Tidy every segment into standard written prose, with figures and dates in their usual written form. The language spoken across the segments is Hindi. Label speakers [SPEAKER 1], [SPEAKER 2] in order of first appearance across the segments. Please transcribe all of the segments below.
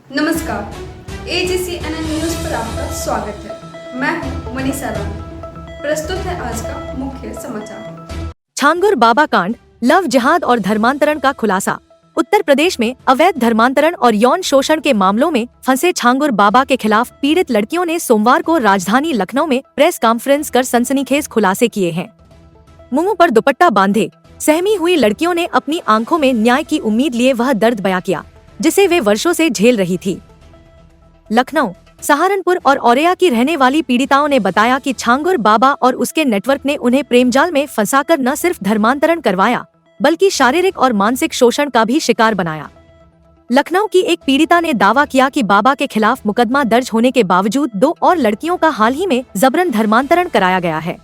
[SPEAKER 1] नमस्कार, AGCNN न्यूज पर आपका स्वागत है। मैं हूं मनीषा रानी। प्रस्तुत है आज का मुख्य समाचार।
[SPEAKER 2] छांगुर बाबा कांड, लव जिहाद और धर्मांतरण का खुलासा। उत्तर प्रदेश में अवैध धर्मांतरण और यौन शोषण के मामलों में फंसे छांगुर बाबा के खिलाफ पीड़ित लड़कियों ने सोमवार को राजधानी लखनऊ में प्रेस कॉन्फ्रेंस कर सनसनीखेज खुलासे किए हैं। मुंह पर दुपट्टा बांधे सहमी हुई लड़कियों ने अपनी आंखों में न्याय की उम्मीद लिए वह दर्द बयां किया जिसे वे वर्षों से झेल रही थी। लखनऊ, सहारनपुर और औरैया की रहने वाली पीड़िताओं ने बताया कि छांगुर बाबा और उसके नेटवर्क ने उन्हें प्रेमजाल में फंसाकर न सिर्फ धर्मांतरण करवाया बल्कि शारीरिक और मानसिक शोषण का भी शिकार बनाया। लखनऊ की एक पीड़िता ने दावा किया कि बाबा के खिलाफ मुकदमा दर्ज होने के बावजूद 2 और लड़कियों का हाल ही में जबरन धर्मांतरण कराया गया है।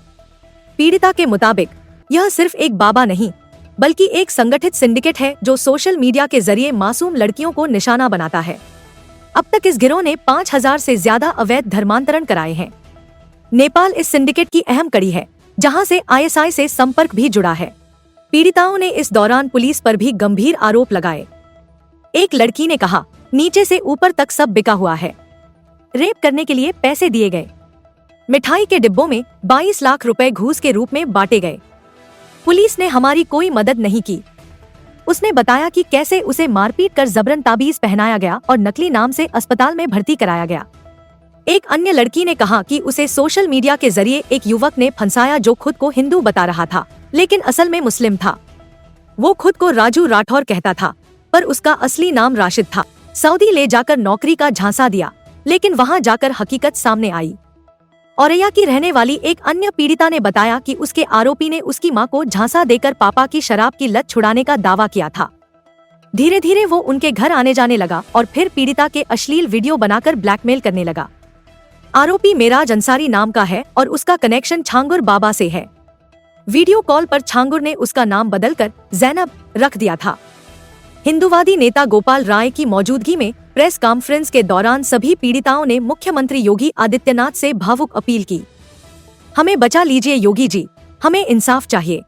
[SPEAKER 2] पीड़िता के मुताबिक यह सिर्फ एक बाबा नहीं बल्कि एक संगठित सिंडिकेट है जो सोशल मीडिया के जरिए मासूम लड़कियों को निशाना बनाता है। अब तक इस गिरोह ने 5000 से ज्यादा अवैध धर्मांतरण कराए हैं। नेपाल इस सिंडिकेट की अहम कड़ी है, जहां से ISI से संपर्क भी जुड़ा है। पीड़िताओं ने इस दौरान पुलिस पर भी गंभीर आरोप लगाए। एक लड़की ने कहा, नीचे से ऊपर तक सब बिका हुआ है। रेप करने के लिए पैसे दिए गए। मिठाई के डिब्बों में 22 लाख रुपए घूस के रूप में बांटे गए। पुलिस ने हमारी कोई मदद नहीं की। उसने बताया कि कैसे उसे मारपीट कर जबरन ताबीज पहनाया गया और नकली नाम से अस्पताल में भर्ती कराया गया। एक अन्य लड़की ने कहा कि उसे सोशल मीडिया के जरिए एक युवक ने फंसाया जो खुद को हिंदू बता रहा था लेकिन असल में मुस्लिम था। वो खुद को राजू राठौर कहता था पर उसका असली नाम राशिद था। सऊदी ले जाकर नौकरी का झांसा दिया लेकिन वहां जाकर हकीकत सामने आई। औरैया की रहने वाली एक अन्य पीड़िता ने बताया कि उसके आरोपी ने उसकी मां को झांसा देकर पापा की शराब की लत छुड़ाने का दावा किया था। धीरे धीरे वो उनके घर आने जाने लगा और फिर पीड़िता के अश्लील वीडियो बनाकर ब्लैकमेल करने लगा। आरोपी मेराज अंसारी नाम का है और उसका कनेक्शन छांगुर बाबा से है। वीडियो कॉल पर छांगुर ने उसका नाम बदलकर जैनब रख दिया था। हिंदूवादी नेता गोपाल राय की मौजूदगी में प्रेस कॉन्फ्रेंस के दौरान सभी पीड़िताओं ने मुख्यमंत्री योगी आदित्यनाथ से भावुक अपील की। हमें बचा लीजिए योगी जी, हमें इंसाफ चाहिए।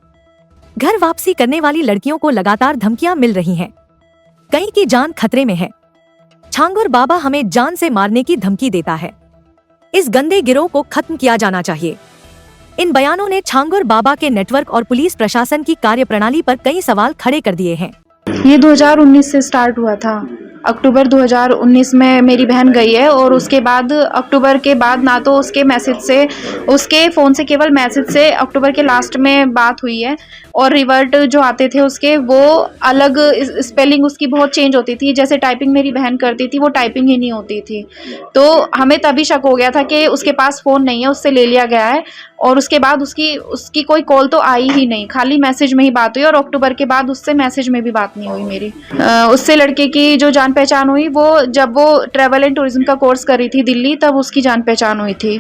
[SPEAKER 2] घर वापसी करने वाली लड़कियों को लगातार धमकियां मिल रही हैं। कई की जान खतरे में है। छांगुर बाबा हमें जान से मारने की धमकी देता है। इस गंदे गिरोह को खत्म किया जाना चाहिए। इन बयानों ने छांगुर बाबा के नेटवर्क और पुलिस प्रशासन की कार्यप्रणाली पर कई सवाल खड़े कर दिए हैं।
[SPEAKER 3] ये 2019 से स्टार्ट हुआ था। अक्टूबर 2019 में मेरी बहन गई है और उसके बाद अक्टूबर के बाद ना तो उसके मैसेज से, उसके फ़ोन से केवल मैसेज से अक्टूबर के लास्ट में बात हुई है और रिवर्ट जो आते थे उसके वो अलग, स्पेलिंग उसकी बहुत चेंज होती थी। जैसे टाइपिंग मेरी बहन करती थी वो टाइपिंग ही नहीं होती थी। तो हमें तभी शक हो गया था कि उसके पास फ़ोन नहीं है, उससे ले लिया गया है। और उसके बाद उसकी कोई कॉल तो आई ही नहीं, खाली मैसेज में ही बात हुई और अक्टूबर के बाद उससे मैसेज में भी बात नहीं हुई मेरी। उससे लड़के की जो जान पहचान हुई वो जब वो ट्रैवल एंड टूरिज्म का कोर्स कर रही थी दिल्ली, तब उसकी जान पहचान हुई थी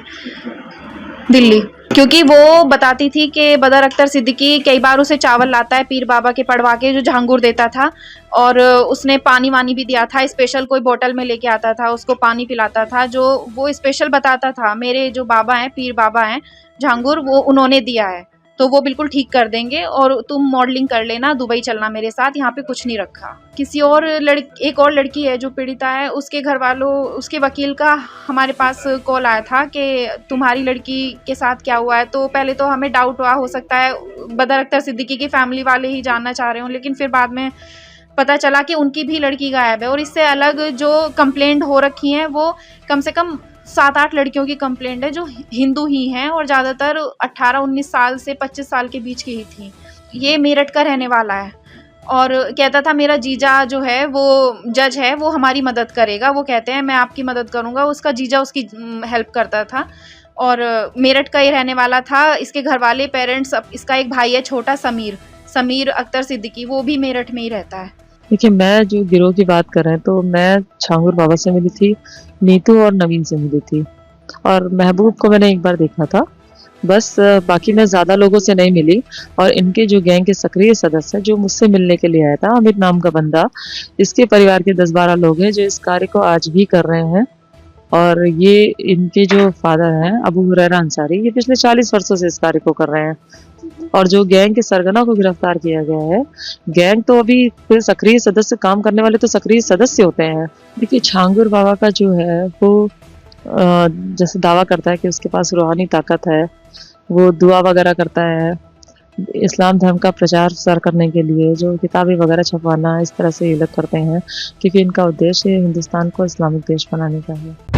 [SPEAKER 3] दिल्ली। क्योंकि वो बताती थी कि बदर अख्तर सिद्दीकी कई बार उसे चावल लाता है पीर बाबा के पड़वा के जो झांगुर देता था और उसने पानी वानी भी दिया था। स्पेशल कोई बोतल में लेके आता था, उसको पानी पिलाता था, जो वो स्पेशल बताता था मेरे जो बाबा हैं, पीर बाबा हैं झांगुर, वो उन्होंने दिया है तो वो बिल्कुल ठीक कर देंगे और तुम मॉडलिंग कर लेना, दुबई चलना मेरे साथ, यहाँ पे कुछ नहीं रखा। किसी और एक और लड़की है जो पीड़िता है, उसके घर वालों, उसके वकील का हमारे पास कॉल आया था कि तुम्हारी लड़की के साथ क्या हुआ है। तो पहले तो हमें डाउट हुआ, हो सकता है बदर अख्तर सिद्दीकी की फैमिली वाले ही जानना चाह रहे हों, लेकिन फिर बाद में पता चला कि उनकी भी लड़की गायब है। और इससे अलग जो कंप्लेंट हो रखी हैं वो कम से कम 7-8 लड़कियों की कंप्लेंट है जो हिंदू ही हैं और ज़्यादातर 18-19 साल से 25 साल के बीच की ही थी। ये मेरठ का रहने वाला है और कहता था मेरा जीजा जो है वो जज है, वो हमारी मदद करेगा। वो कहते हैं मैं आपकी मदद करूँगा। उसका जीजा उसकी हेल्प करता था और मेरठ का ही रहने वाला था। इसके घर वाले पेरेंट्स, इसका एक भाई है छोटा समीर अख्तर सिद्दीकी, वो भी मेरठ में ही रहता है।
[SPEAKER 4] देखिए, मैं जो गिरोह की बात कर रहे हैं तो मैं छांगुर बाबा से मिली थी, नीतू और नवीन से मिली थी और महबूब को मैंने एक बार देखा था बस। बाकी मैं ज़्यादा लोगों से नहीं मिली। और इनके जो गैंग के सक्रिय सदस्य जो मुझसे मिलने के लिए आया था, अमित नाम का बंदा, इसके परिवार के 10-12 लोग हैं जो इस कार्य को आज भी कर रहे हैं। और ये इनके जो फादर हैं अबू हुरैरा अंसारी, ये पिछले 40 वर्षों से इस कार्य को कर रहे हैं। और जो गैंग के सरगना को गिरफ्तार किया गया है, गैंग तो अभी फिर सक्रिय सदस्य, काम करने वाले तो सक्रिय सदस्य होते हैं। देखिए छांगुर बाबा का जो है वो जैसे दावा करता है कि उसके पास रूहानी ताकत है, वो दुआ वगैरह करता है, इस्लाम धर्म का प्रचार प्रसार करने के लिए जो किताबें वगैरह छपवाना इस तरह से ये लोग करते हैं, क्योंकि इनका उद्देश्य हिंदुस्तान को इस्लामिक देश बनाने का है।